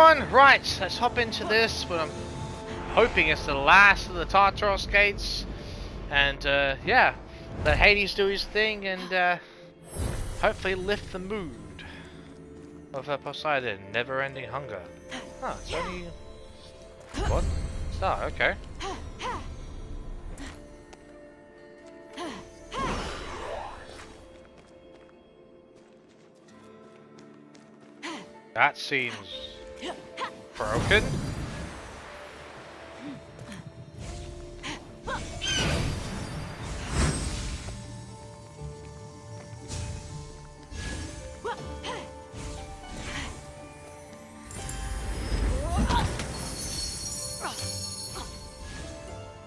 everyone. Right, let's hop into this, but I'm hoping it's the last of the Tartaros gates. And yeah, let Hades do his thing and hopefully lift the mood of Poseidon, never-ending hunger. Oh, it's only... What? Oh, okay. That seems broken.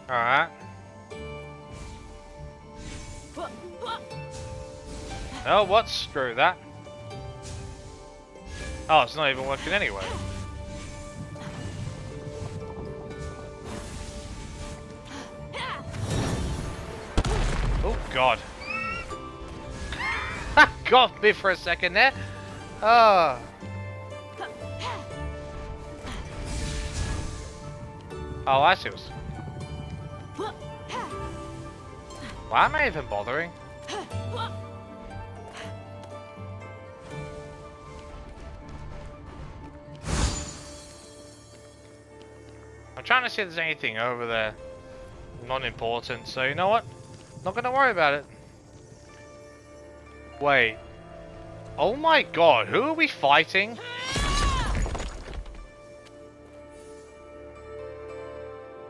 Alright. Oh, what? Screw that. Oh, it's not even working anyway. Oh, God. Got me for a second there. Oh. Oh, I see what's... Why am I even bothering? I'm trying to see if there's anything over there non-important, so you know what? Not gonna worry about it. Wait. Oh my god, who are we fighting?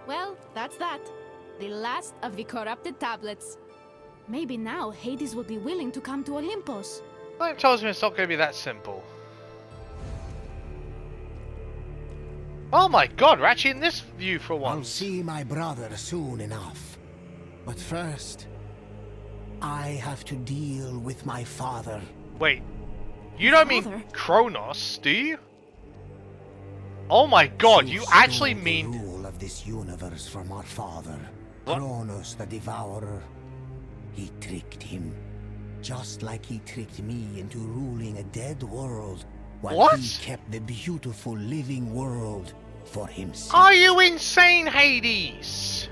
Well, that's that. The last of the corrupted tablets. Maybe now Hades will be willing to come to Olympus. Well, it tells me it's not gonna be that simple. Oh my god, we're actually in this view for once. I'll see my brother soon enough. But first, I have to deal with my father. Wait, you don't mean Kronos, do you? Oh my god, you actually mean... the rule of this universe from our father, what? Kronos the Devourer. He tricked him, just like he tricked me into ruling a dead world. While he kept the beautiful living world for himself. Are you insane, Hades?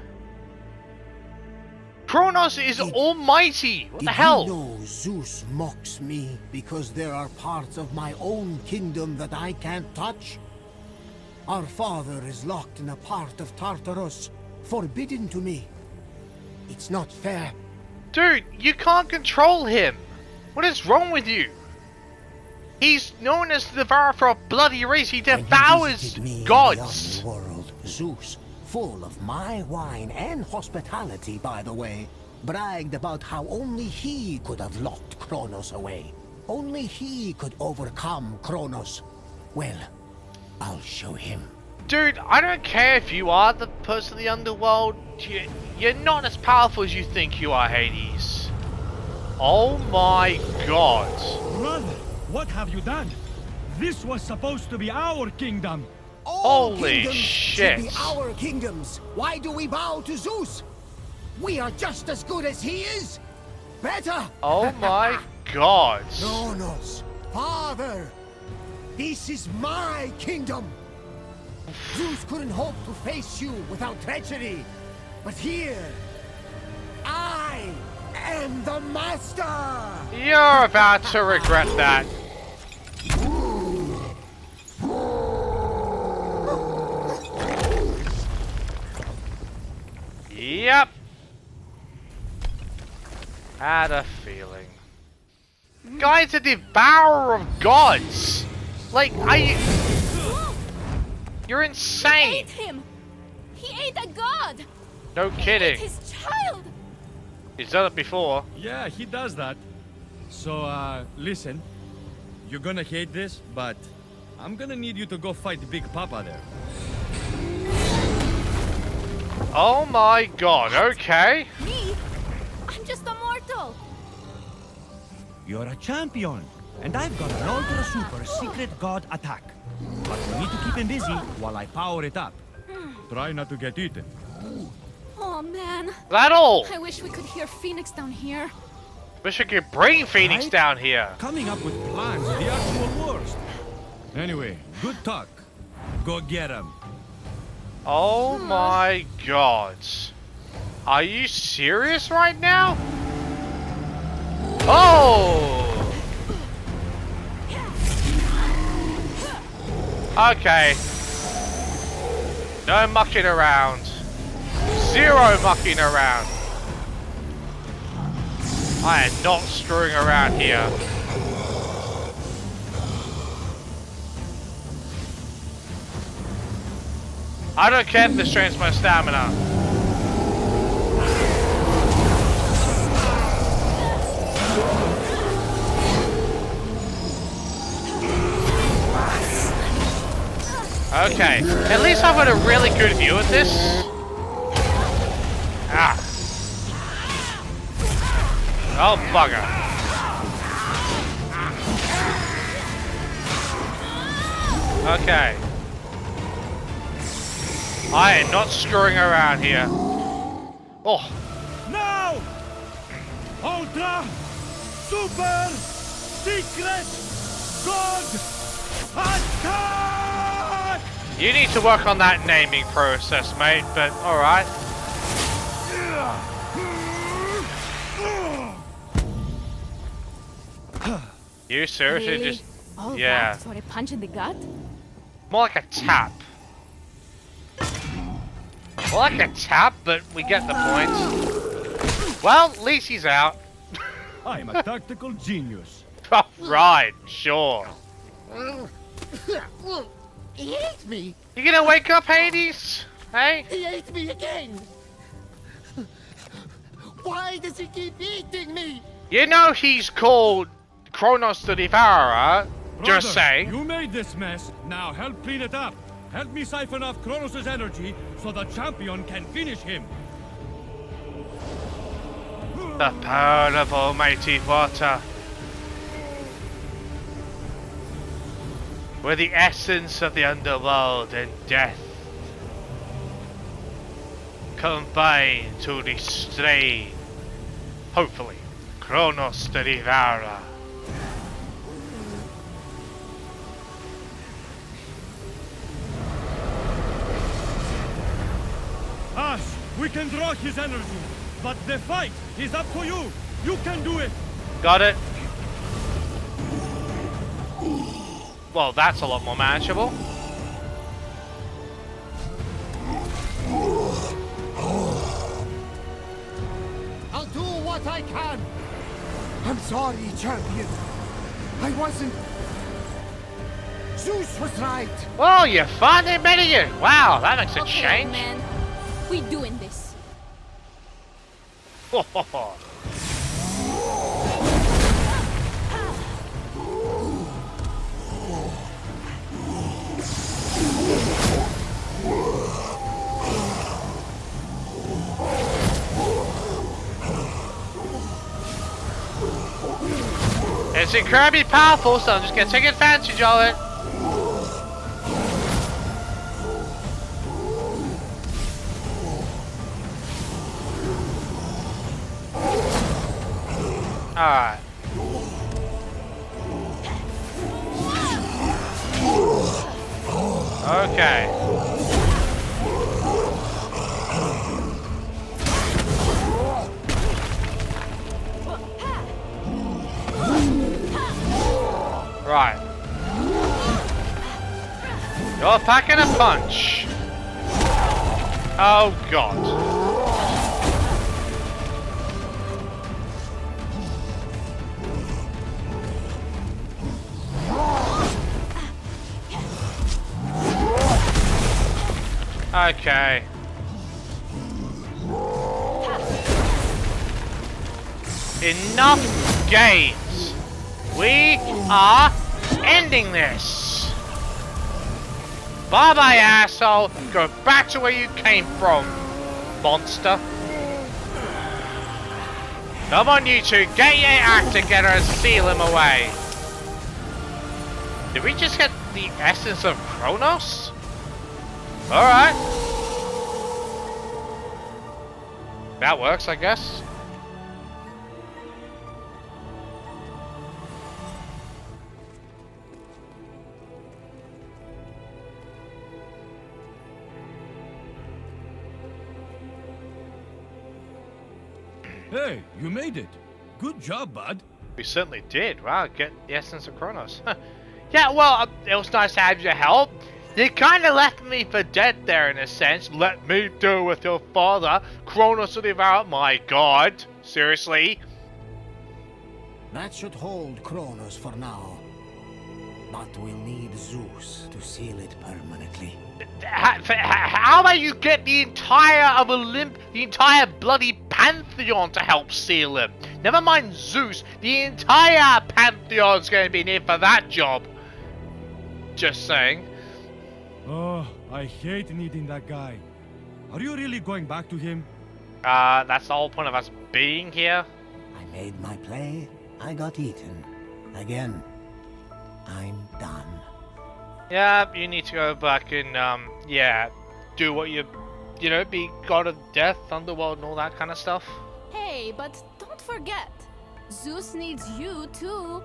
Kronos is almighty. What the hell? Did you know Zeus mocks me because there are parts of my own kingdom that I can't touch? Our father is locked in a part of Tartarus, forbidden to me. It's not fair. Dude, you can't control him. What is wrong with you? He's known as the devourer for a bloody race. He devours gods. World, Zeus, full of my wine and hospitality, by the way, bragged about how only he could have locked Kronos away. Only he could overcome Kronos. Well, I'll show him. Dude, I don't care if you are the person of the underworld. You're not as powerful as you think you are, Hades. Oh my god. Brother, what have you done? This was supposed to be our kingdom. Holy shit. Should be our kingdoms. Why do we bow to Zeus? We are just as good as he is. Better. Oh my god. Kronos, father, this is my kingdom. Zeus couldn't hope to face you without treachery. But here, I am the master. You're about to regret that. Yep. Had a feeling. Guy's a devourer of gods. Like, are you... You're insane. He ate him. He ate a god. No kidding. He ate his child. He's done it before. Yeah, he does that. So, listen. You're gonna hate this, but I'm gonna need you to go fight Big Papa there. Oh my god, okay. Me? I'm just a mortal. You're a champion, and I've got an ultra super secret god attack. But we need to keep him busy while I power it up. Try not to get eaten. Oh man. That all. I wish we could hear Fenyx down here. Wish I could bring Fenyx down here. Coming up with plans is the actual worst. Anyway, good talk. Go get him. Oh my god. Are you serious right now? Oh! Okay. No mucking around. Zero mucking around. I am not screwing around here. I don't care if this drains my stamina. Okay, at least I've got a really good view of this. Ah. Oh, bugger. Okay. I am not screwing around here. Oh. Now! Ultra Super Secret God Attack! You need to work on that naming process, mate, but alright. You seriously Really? just... All yeah. that for a punch in the gut? More like a tap. More like a tap, but we get the point. Well, at least he's out. I'm a tactical genius. Oh, right, sure. He ate me! You gonna wake up, Hades? Hey? He ate me again! Why does he keep eating me? You know he's called Kronos the Devourer. Just Brother, saying. You made this mess. Now help clean it up. Help me siphon off Kronos' energy so the champion can finish him. The power of almighty water. We're the essence of the underworld and death. Combined to destroy, hopefully, Kronos the Devourer. Ash, we can draw his energy, but the fight is up to you. You can do it. Got it. Well, that's a lot more manageable. I'll do what I can. I'm sorry, champion. I wasn't. Zeus was right. Oh, you finally admitted it. Wow, that makes a Okay, change. man. We doing this. It's incredibly powerful, so I'm just gonna take advantage of it. Alright. Okay. Right. You're packing a punch. Oh god. Okay. Enough games. We are ending this. Bye bye, asshole. Go back to where you came from, monster. Come on, you two. Get your act together and steal him away. Did we just get the essence of Kronos? Alright. That works, I guess. Hey, you made it. Good job, bud. We certainly did. Wow, get the essence of Kronos. Yeah, well, it was nice to have your help. You kind of left me for dead there in a sense. Let me deal with your father. Kronos will devour my god. Seriously? That should hold Kronos for now. But we'll need Zeus to seal it permanently. How about you get the entire of the entire bloody pantheon to help seal him? Never mind Zeus, the entire pantheon's going to be needed for that job. Just saying. Oh, I hate needing that guy. Are you really going back to him? That's the whole point of us being here. I made my play, I got eaten. Again, I'm done. Yeah, you need to go back and, yeah, do what you know, be god of death, underworld, and all that kind of stuff. Hey, but don't forget, Zeus needs you too.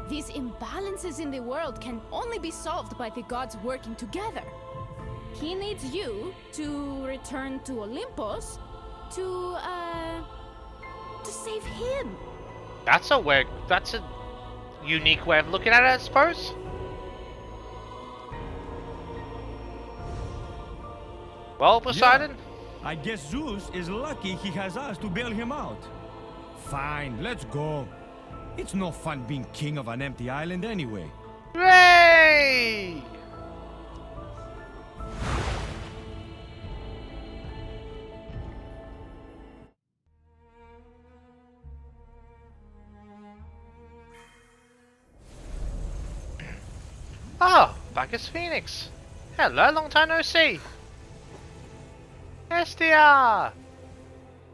These imbalances in the world can only be solved by the gods working together. He needs you to return to Olympus to save him. That's a unique way of looking at it, I suppose. Well, Poseidon? Yeah. I guess Zeus is lucky he has us to bail him out. Fine, let's go. It's no fun being king of an empty island anyway. Hooray! Oh, back as Fenyx. Hello, long time no see. Estia!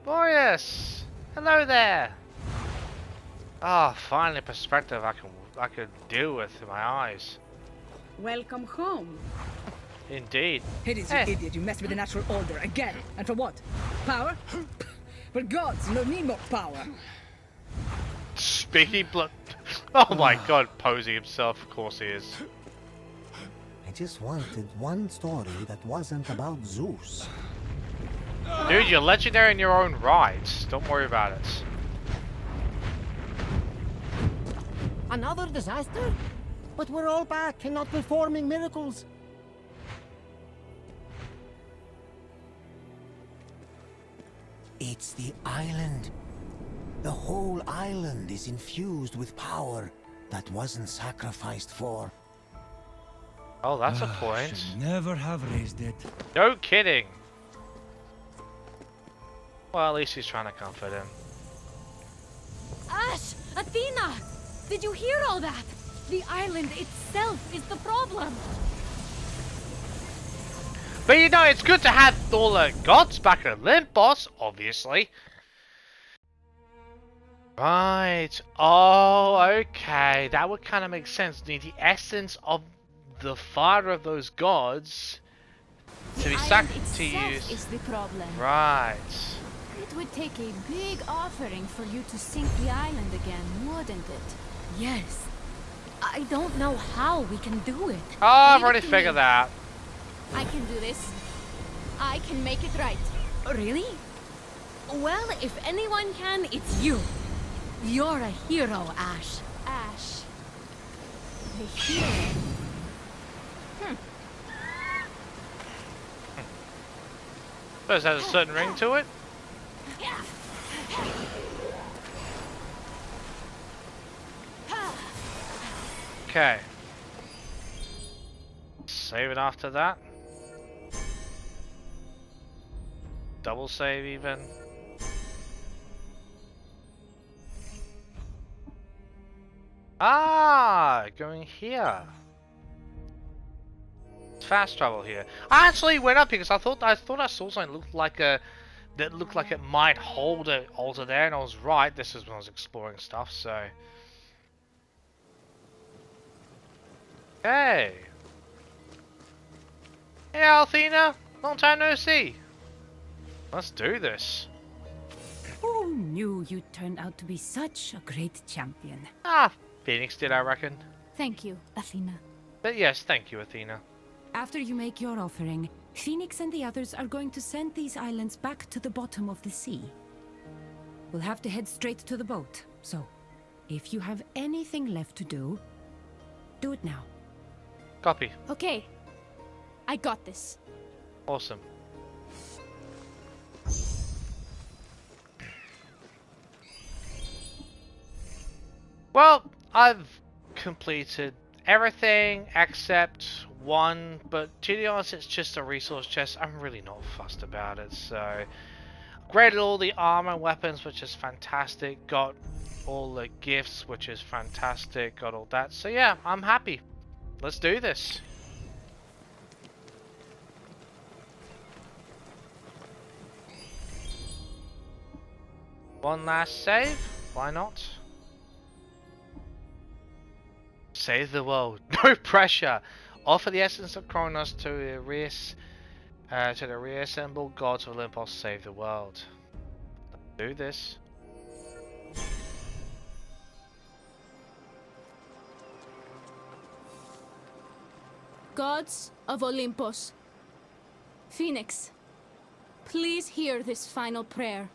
Boreas! Hello there! Ah, finally perspective I could deal with in my eyes. Welcome home. Indeed. Hades, you idiot, you messed with the natural order again. And for what? Power? But gods, you don't need more power. Speaking blood. Oh my god, posing himself, of course he is. I just wanted one story that wasn't about Zeus. Dude, you're legendary in your own right. Don't worry about it. Another disaster? But we're all back and not performing miracles. It's the island. The whole island is infused with power that wasn't sacrificed for. Oh, that's a point. Should never have raised it. No kidding. Well, at least he's trying to comfort him. Ash! Athena! Did you hear all that? The island itself is the problem. But you know, it's good to have all the gods back at Olympus, obviously. Right. Oh, okay. That would kind of make sense. Need the essence of the father of those gods to be to use. Is the problem. Right. It would take a big offering for you to sink the island again, wouldn't it? Yes. I don't know how we can do it. Oh, I've Leave it already to figured me. that. I can do this. I can make it right. Really? Well, if anyone can, it's you. You're a hero, Ash. Ash. The hero. Does it have a certain ring to it? Okay. Save it after that. Double save even. Ah, going here. It's fast travel here. I actually went up because I thought I saw something that looked like it might hold an altar there, and I was right. This is when I was exploring stuff, so. Hey. Hey, Athena. Long time no see. Let's do this. Who knew you turned out to be such a great champion? Ah, Fenyx did, I reckon. Thank you, Athena. But yes, thank you, Athena. After you make your offering, Fenyx and the others are going to send these islands back to the bottom of the sea. We'll have to head straight to the boat. So, if you have anything left to do, do it now. Copy. Okay. I got this. Awesome. Well, I've completed everything except one, but to be honest, it's just a resource chest. I'm really not fussed about it, so upgraded all the armor and weapons, which is fantastic. Got all the gifts, which is fantastic. Got all that, so yeah, I'm happy. Let's do this. One last save, why not? Save the world, no pressure. Offer the essence of Kronos to the reassembled gods of Olympus. Save the world. Do this. Gods of Olympus. Fenyx, please hear this final prayer.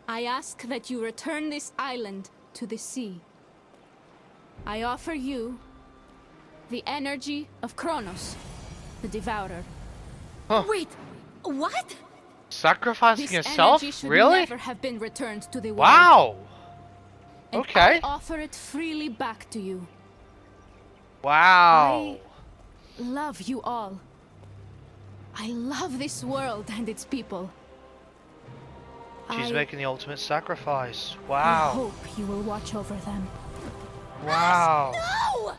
I ask that you return this island to the sea. I offer you the energy of Kronos, the Devourer. Huh. Wait, what? Sacrificing This yourself? energy should Really? never have been returned to the world. Wow! And Okay. I offer it freely back to you. Wow! I love you all. I love this world and its people. She's I making the ultimate sacrifice. I Wow! hope you will watch over them. Wow! No!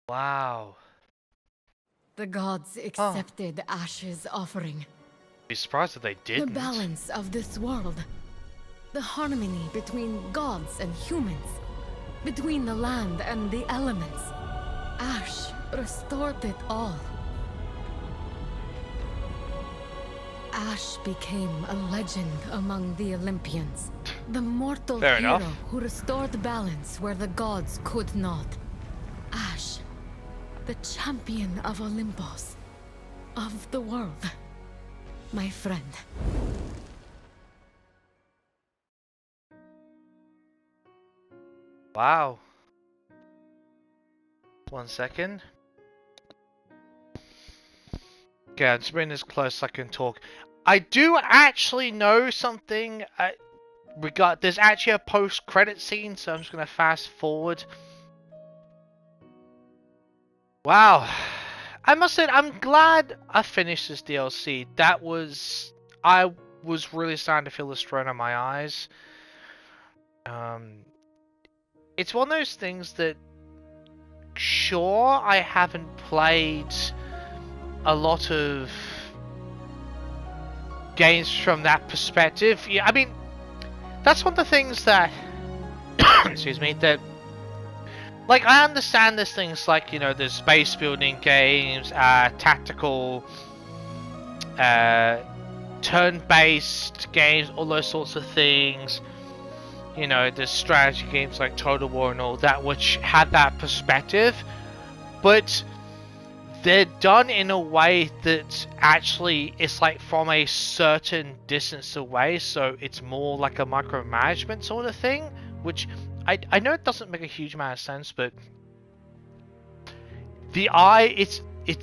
Wow! The gods accepted Ash's offering. Be surprised if they didn't. The balance of this world. The harmony between gods and humans. Between the land and the elements. Ash restored it all. Ash became a legend among the Olympians. The mortal Fair hero enough. who restored balance where the gods could not. Ash, the champion of Olympus. Of the world. My friend. Wow. 1 second. Okay, I'm just bring this close so I can talk. I do actually know something. There's actually a post-credit scene, so I'm just gonna fast forward. Wow. I must say, I'm glad I finished this DLC. I was really starting to feel the strain on my eyes. It's one of those things that, sure, I haven't played a lot of games from that perspective. Yeah, I mean, that's one of the things that, excuse me, that, like, I understand there's things like, you know, there's space building games, tactical, turn-based games, all those sorts of things. You know, there's strategy games like Total War and all that, which had that perspective, but they're done in a way that actually is like from a certain distance away, so it's more like a micromanagement sort of thing, which I know it doesn't make a huge amount of sense, but the eye, it's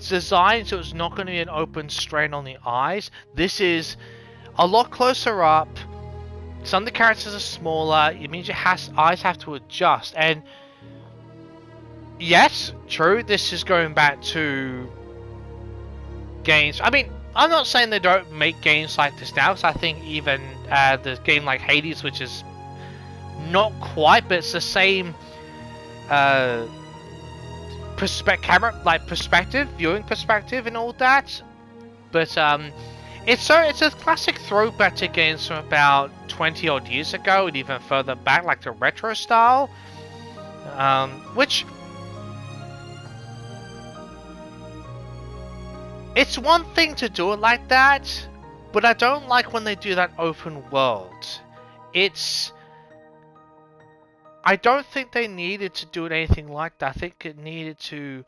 designed so it's not going to be an open strain on the eyes. This is a lot closer up. Some of the characters are smaller. It means your eyes have to adjust. And yes, true, this is going back to games. I mean, I'm not saying they don't make games like this now, because I think even the game like Hades, which is not quite, but it's the same perspective, viewing perspective and all that. But it's a classic throwback to games from about 20 odd years ago, and even further back, like the retro style, which it's one thing to do it like that, but I don't like when they do that open world. I don't think they needed to do anything like that. I think it needed to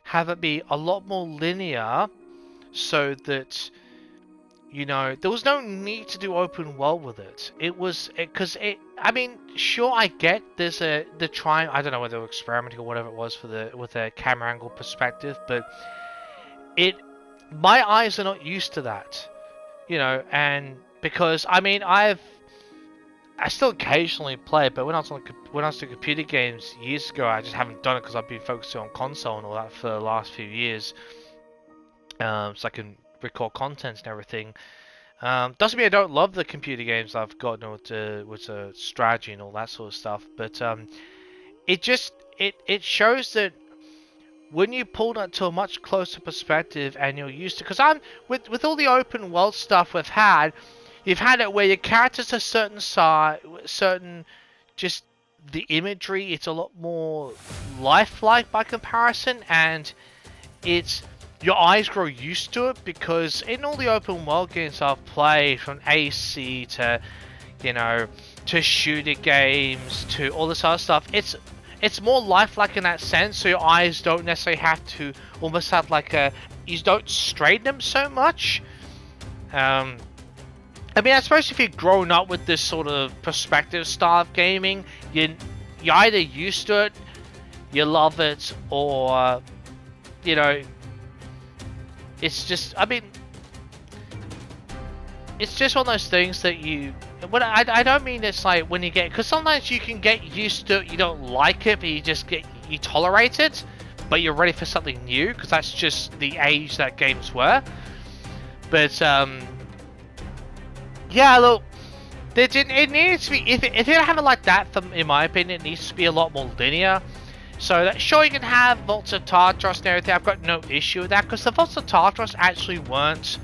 have it be a lot more linear, so that You know, there was no need to do open world with it. It was because I mean, sure, I get there's the trying. I don't know whether they were experimenting or whatever it was for with a camera angle perspective, but my eyes are not used to that. You know, and because I mean, I still occasionally play, but when I was doing computer games years ago, I just haven't done it because I've been focusing on console and all that for the last few years. So I can record content and everything. Doesn't mean I don't love the computer games I've gotten with strategy and all that sort of stuff, but it shows that when you pull that to a much closer perspective and you're used to, because I'm with all the open world stuff we've had, you've had it where your characters are certain size, certain, just the imagery, it's a lot more lifelike by comparison, and it's your eyes grow used to it, because in all the open world games I've played, from AC to, you know, to shooter games to all this other stuff, it's more lifelike in that sense, so your eyes don't necessarily have to almost have like you don't strain them so much. I mean, I suppose if you've grown up with this sort of perspective style of gaming, you're either used to it, you love it, or, you know, it's just, I mean, it's just one of those things that I don't mean it's like when you get, because sometimes you can get used to it, you don't like it, but you tolerate it, but you're ready for something new, because that's just the age that games were. But, yeah, look, it needs to be, if you have it like that, in my opinion, it needs to be a lot more linear. So that, sure, you can have Vaults of Tartarus and everything, I've got no issue with that, because the Vaults of Tartarus actually weren't...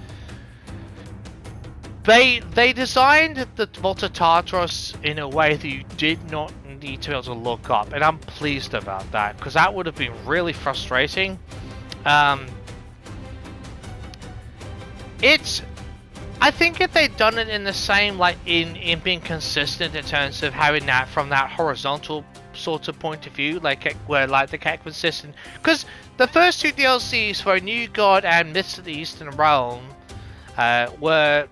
They designed the Vaults of Tartarus in a way that you did not need to be able to look up, and I'm pleased about that, because that would have been really frustrating. I think if they'd done it in the same, like, in being consistent in terms of having that from that horizontal sort of point of view, like where like the consistent, because the first two DLCs for New God and Myths of the Eastern Realm were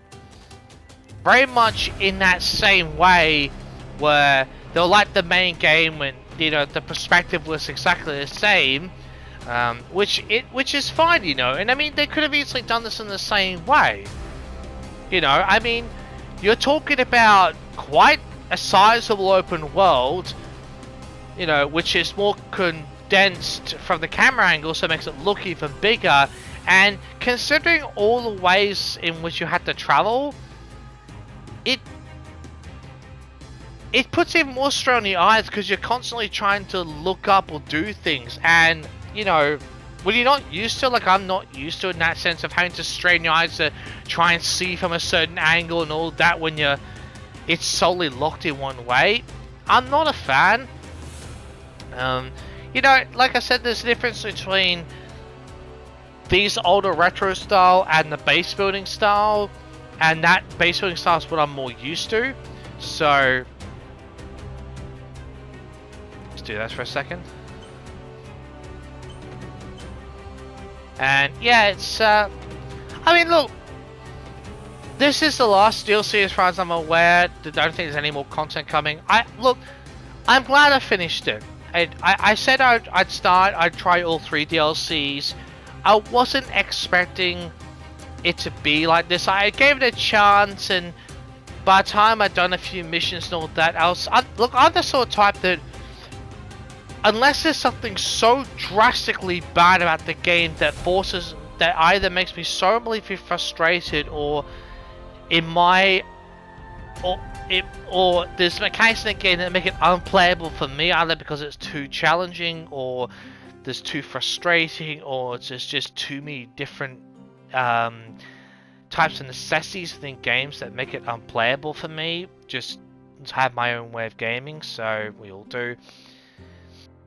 very much in that same way, where they were like the main game when, you know, the perspective was exactly the same, which is fine, you know. And I mean, they could have easily done this in the same way, you know. I mean, you're talking about quite a sizable open world, you know, which is more condensed from the camera angle, so it makes it look even bigger. And considering all the ways in which you had to travel, it puts even more strain on your eyes, because you're constantly trying to look up or do things. And, you know, when you're not used to, like I'm not used to it in that sense of having to strain your eyes to try and see from a certain angle and all that when it's solely locked in one way, I'm not a fan. You know, like I said, there's a difference between these older retro style and the base building style, and that base building style is what I'm more used to. So let's do that for a second. And yeah, it's I mean, look, this is the last DLC as far as I'm aware. I don't think there's any more content coming. I'm glad I finished it. I said I'd try all 3 DLCs. I wasn't expecting it to be like this. I gave it a chance, and by the time I'd done a few missions and all that, I'm the sort of type that, unless there's something so drastically bad about the game that either makes me so unbelievably frustrated, or or there's mechanics in the game that make it unplayable for me, either because it's too challenging, or there's too frustrating, or there's just too many different types of necessities within games that make it unplayable for me. Just have my own way of gaming, so we all do.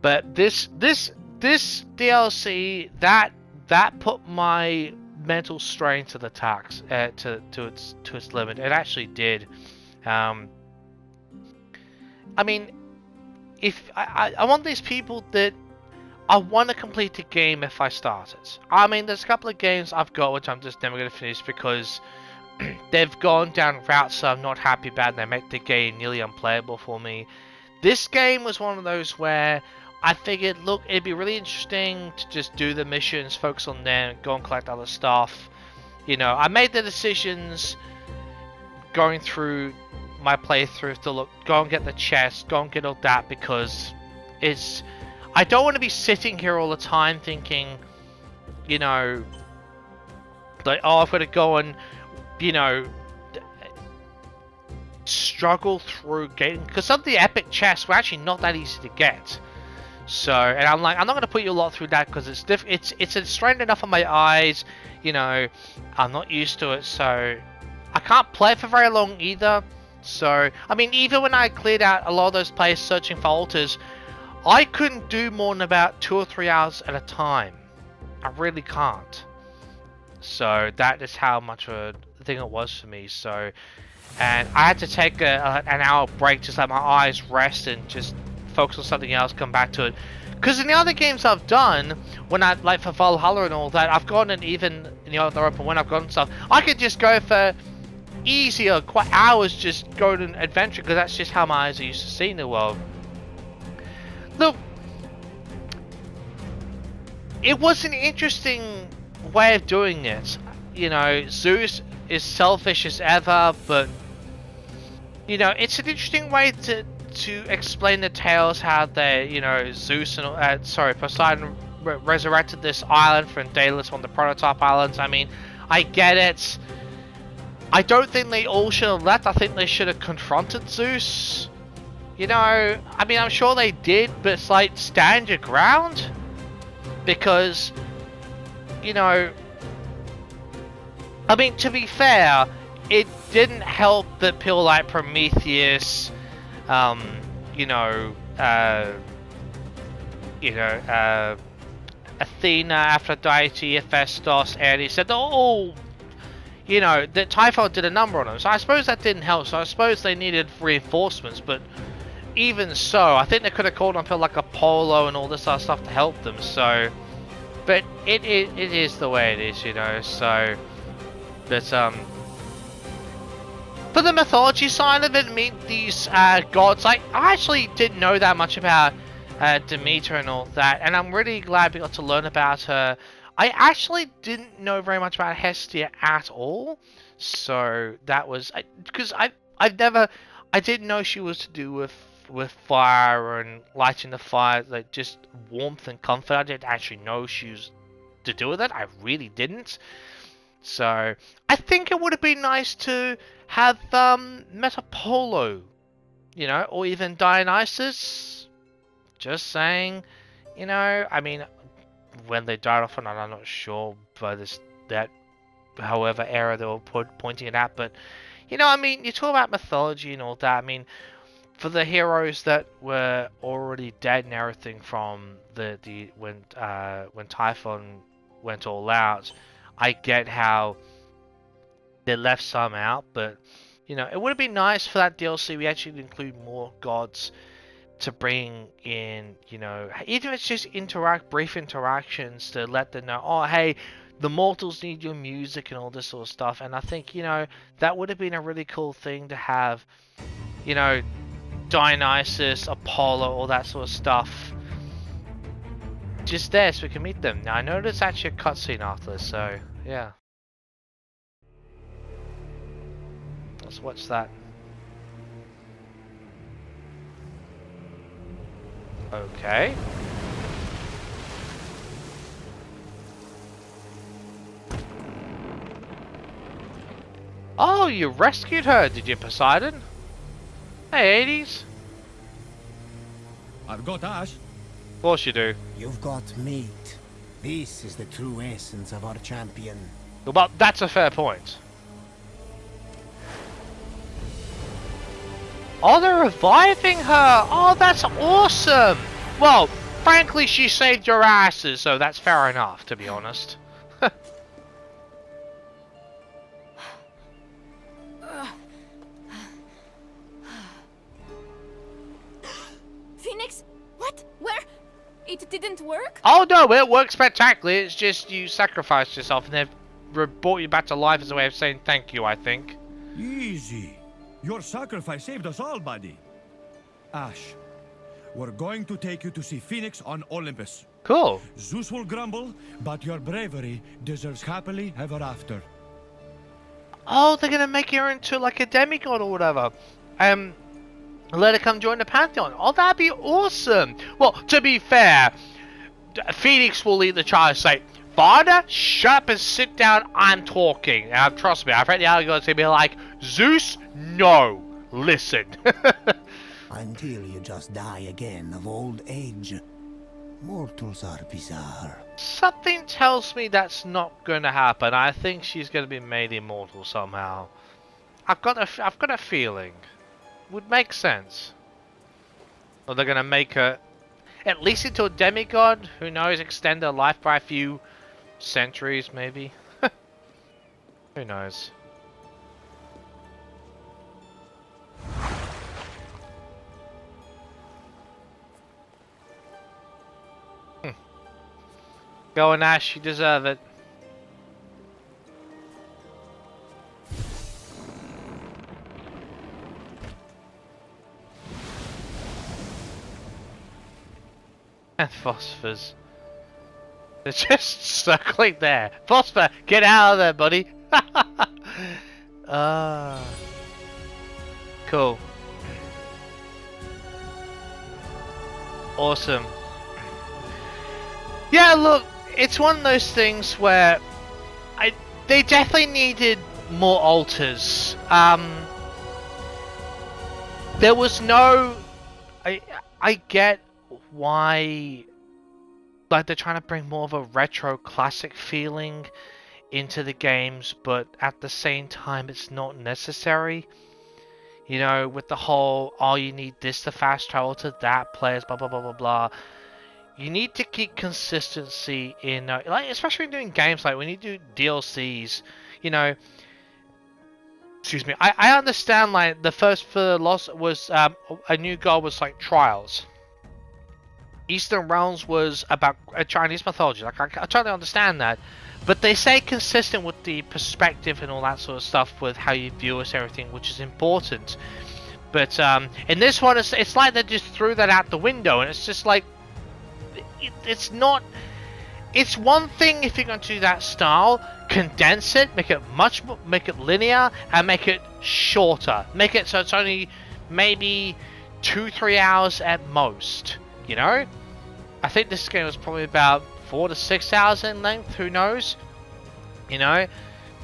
But this DLC that put my mental strain to the tax to its limit. It actually did. I mean, if I'm one of these people that I want to complete the game if I start it. I mean, there's a couple of games I've got which I'm just never going to finish because they've gone down routes that I'm not happy about, and they make the game nearly unplayable for me. This game was one of those where I figured, look, it'd be really interesting to just do the missions, focus on them, go and collect other stuff. You know, I made the decisions going through my playthrough to look, go and get the chest, go and get all that, because I don't want to be sitting here all the time thinking, you know, like, oh, I've got to go and, you know, struggle through getting, because some of the epic chests were actually not that easy to get. So, and I'm like, I'm not going to put you a lot through that because it's strained enough on my eyes, you know, I'm not used to it, so I can't play for very long either. So, I mean, even when I cleared out a lot of those places searching for altars, I couldn't do more than about 2 or 3 hours at a time. I really can't. So, that is how much of a thing it was for me. So, and I had to take an hour break, just let my eyes rest and just focus on something else, come back to it. Because in the other games I've done, when I, like for Valhalla and all that, I've gone, and even in the other open when I've gotten stuff, I could just go for easier, quite hours, just go on an adventure, because that's just how my eyes are used to seeing the world. Look, it was an interesting way of doing it. You know, Zeus is selfish as ever, but you know, it's an interesting way to explain the tales, how they, you know, Zeus and Poseidon resurrected this island from Daedalus, one of the prototype islands. I mean, I get it. I don't think they all should have left. I think they should have confronted Zeus. You know, I mean, I'm sure they did, but it's like, stand your ground. Because, you know, I mean, to be fair, it didn't help that people like Prometheus, you know, Athena, Aphrodite, Hephaestus, and he said, oh, you know, that Typhoon did a number on them. So I suppose that didn't help. So I suppose they needed reinforcements, but even so, I think they could have called on people like Apollo and all this other stuff to help them. So, but it is the way it is, you know. So, but for the mythology side of it, meet these gods. I actually didn't know that much about Demeter and all that, and I'm really glad we got to learn about her. I actually didn't know very much about Hestia at all, so that was because I didn't know she was to do with fire and lighting the fire, like just warmth and comfort. I didn't actually know she was to do with it. I really didn't. So I think it would have been nice to have met Apollo, you know, or even Dionysus. Just saying, you know, I mean, when they died off, and I'm not sure by that however era they were pointing it at, but you know, I mean, you talk about mythology and all that. I mean, for the heroes that were already dead and everything from when Typhon went all out, I get how they left some out, but you know, it would have been nice for that DLC we actually include more gods to bring in, you know, even if it's just brief interactions to let them know, oh hey, the mortals need your music and all this sort of stuff. And I think, you know, that would have been a really cool thing to have, you know, Dionysus, Apollo, all that sort of stuff just there so we can meet them. Now I know there's actually a cutscene after this, so yeah. Let's watch that. Okay. Oh, you rescued her, did you, Poseidon? Hey, Hades. I've got Ash. Of course you do. You've got meat. This is the true essence of our champion. Well, that's a fair point. Oh, they're reviving her! Oh, that's awesome! Well, frankly, she saved your asses, so that's fair enough, to be honest. Fenyx? What? Where? It didn't work? Oh no, it works spectacularly. It's just you sacrificed yourself and then brought you back to life as a way of saying thank you, I think. Easy. Your sacrifice saved us all, buddy. Ash, we're going to take you to see Fenyx on Olympus. Cool. Zeus will grumble, but your bravery deserves happily ever after. Oh, they're gonna make her into like a demigod or whatever. Let her come join the Pantheon. Oh, that'd be awesome. Well, to be fair, Fenyx will lead the charge, say, Father, shut up and sit down, I'm talking. Trust me, I've read the allegory to be like, Zeus, no, listen. Until you just die again of old age. Mortals are bizarre. Something tells me that's not going to happen. I think she's going to be made immortal somehow. I've got a feeling. Would make sense. Or they're going to make her at least into a demigod. Who knows? Extend her life by a few centuries, maybe. Who knows? Go on, Ash, you deserve it. And Phosphor's. They're just circling there. Phosphor, get out of there, buddy. Cool. Awesome. Yeah, look, it's one of those things where they definitely needed more altars. There was no... I get why, like, they're trying to bring more of a retro classic feeling into the games, but at the same time it's not necessary. You know, with the whole, oh, you need this to fast travel to that place, blah blah blah blah blah. You need to keep consistency in, like, especially when doing games, like when you do DLCs, you know. Excuse me. I understand, like, the first for the Lost was a new goal was like Trials. Eastern Realms was about Chinese mythology. Like, I totally understand that, but they say consistent with the perspective and all that sort of stuff with how you view us, everything, which is important. But in this one, it's like they just threw that out the window, and it's just like it's not. It's one thing if you're going to do that style, condense it, make it linear, and make it shorter. Make it so it's only maybe 2-3 hours at most. You know, I think this game was probably about 4 to 6 hours in length. Who knows? You know,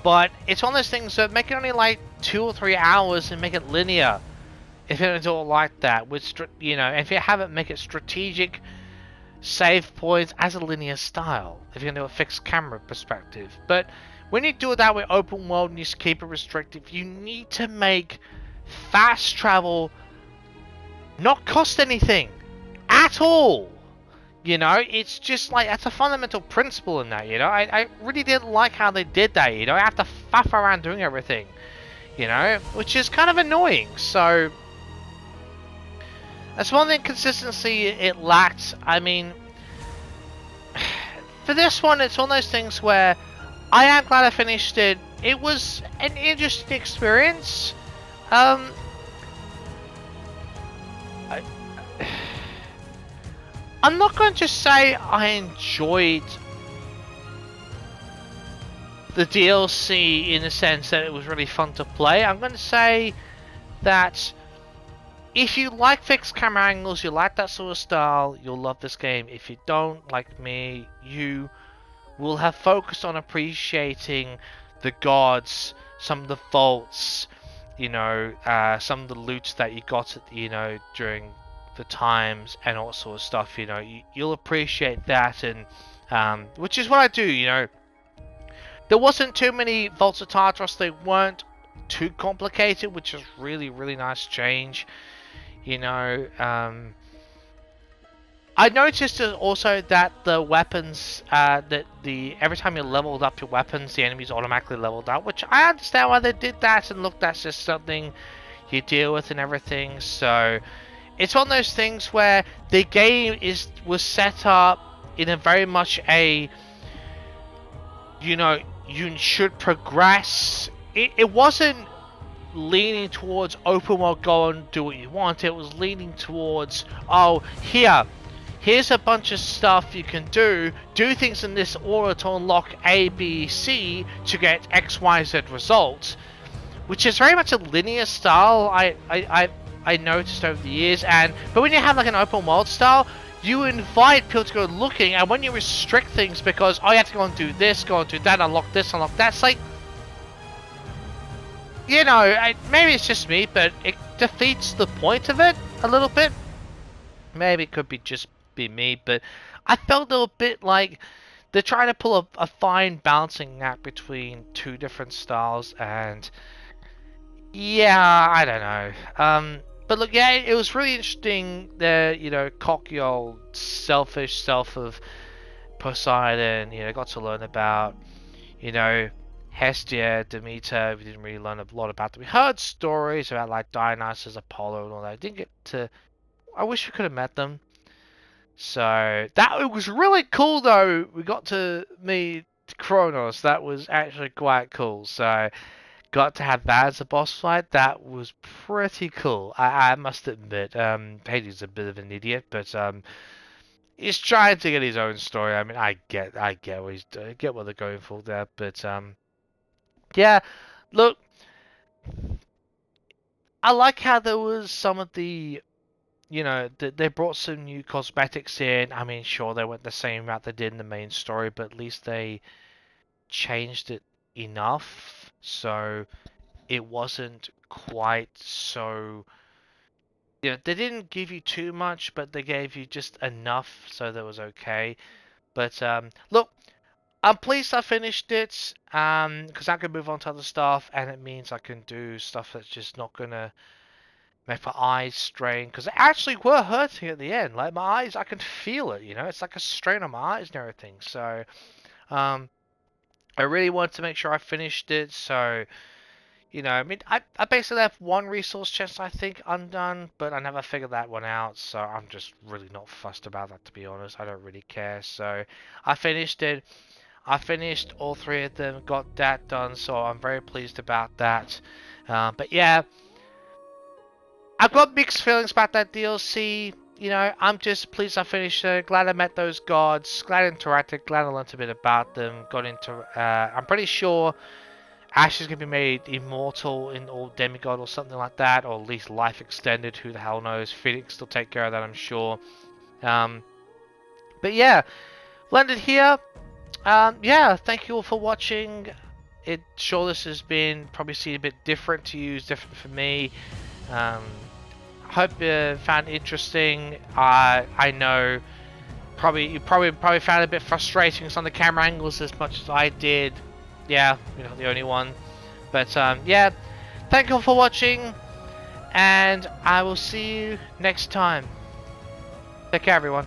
but it's one of those things that make it only like 2 or 3 hours and make it linear. If you're going to do it like that, with you know, if you have it, make it strategic. Save points as a linear style if you're going to do a fixed camera perspective. But when you do it that way, open world, and you keep it restrictive, you need to make fast travel not cost anything at all. You know, it's just like, that's a fundamental principle in that, you know. I really didn't like how they did that, you know. I have to faff around doing everything, you know, which is kind of annoying. So that's one thing, consistency it lacked. I mean, for this one, it's one of those things where I am glad I finished it. It was an interesting experience. I'm not going to say I enjoyed the DLC in the sense that it was really fun to play. I'm going to say that if you like fixed camera angles, you like that sort of style, you'll love this game. If you don't, like me, you will have focused on appreciating the gods, some of the vaults, you know, some of the loots that you got, you know, during the times and all sort of stuff. You know, you'll appreciate that, and which is what I do. You know, there wasn't too many vaults of Tartarus. They weren't too complicated, which is really nice change. You know, I noticed also that the weapons, every time you leveled up your weapons, the enemies automatically leveled up, which I understand why they did that, and look, that's just something you deal with and everything. So it's one of those things where the game was set up in a very much a, you know, you should progress. It wasn't leaning towards open world, go and do what you want. It was leaning towards, oh, here's a bunch of stuff you can do things in this order to unlock A, B, C to get X, Y, Z results, which is very much a linear style I noticed over the years. But when you have like an open world style, you invite people to go looking, and when you restrict things because, oh, you have to go and do this, go and do that, unlock this, unlock that, it's like, you know, maybe it's just me, but it defeats the point of it a little bit. Maybe it could be just be me, but I felt a little bit like they're trying to pull a fine balancing act between two different styles, and yeah, I don't know. But look, yeah, it was really interesting. The, you know, cocky old selfish self of Poseidon. You know, got to learn about, you know, Hestia, Demeter. We didn't really learn a lot about them. We heard stories about like Dionysus, Apollo, and all that. I didn't get to. I wish we could have met them. So that it was really cool though. We got to meet Kronos. That was actually quite cool. So got to have that as a boss fight. That was pretty cool. I must admit. Hades is a bit of an idiot, but he's trying to get his own story. I mean, I get what he's doing. I get what they're going for there, but yeah. Look, I like how there was some of the, you know, they brought some new cosmetics in. I mean, sure, they went the same route they did in the main story, but at least they changed it enough so it wasn't quite so, you know, they didn't give you too much, but they gave you just enough so that was okay. But look, I'm pleased I finished it, because I can move on to other stuff, and it means I can do stuff that's just not gonna make my eyes strain, because they actually were hurting at the end. Like, my eyes, I can feel it, you know, it's like a strain on my eyes and everything. So I really wanted to make sure I finished it. So, you know, I mean, I basically have one resource chest, I think, undone, but I never figured that one out, so I'm just really not fussed about that, to be honest. I don't really care. So I finished it. I finished all 3 of them, got that done, so I'm very pleased about that. But yeah, I've got mixed feelings about that DLC. You know, I'm just pleased I finished it. Glad I met those gods. Glad I interacted. Glad I learned a bit about them. Got into. I'm pretty sure Ash is going to be made immortal or demigod or something like that, or at least life extended. Who the hell knows? Fenyx will take care of that, I'm sure. But yeah, landed here. Yeah, thank you all for watching. Sure, this has been probably seen a bit different to you, different for me. Hope you found it interesting. I know you probably found it a bit frustrating some of the camera angles as much as I did. Yeah, you're not the only one. But yeah, thank you all for watching, and I will see you next time. Take care, everyone.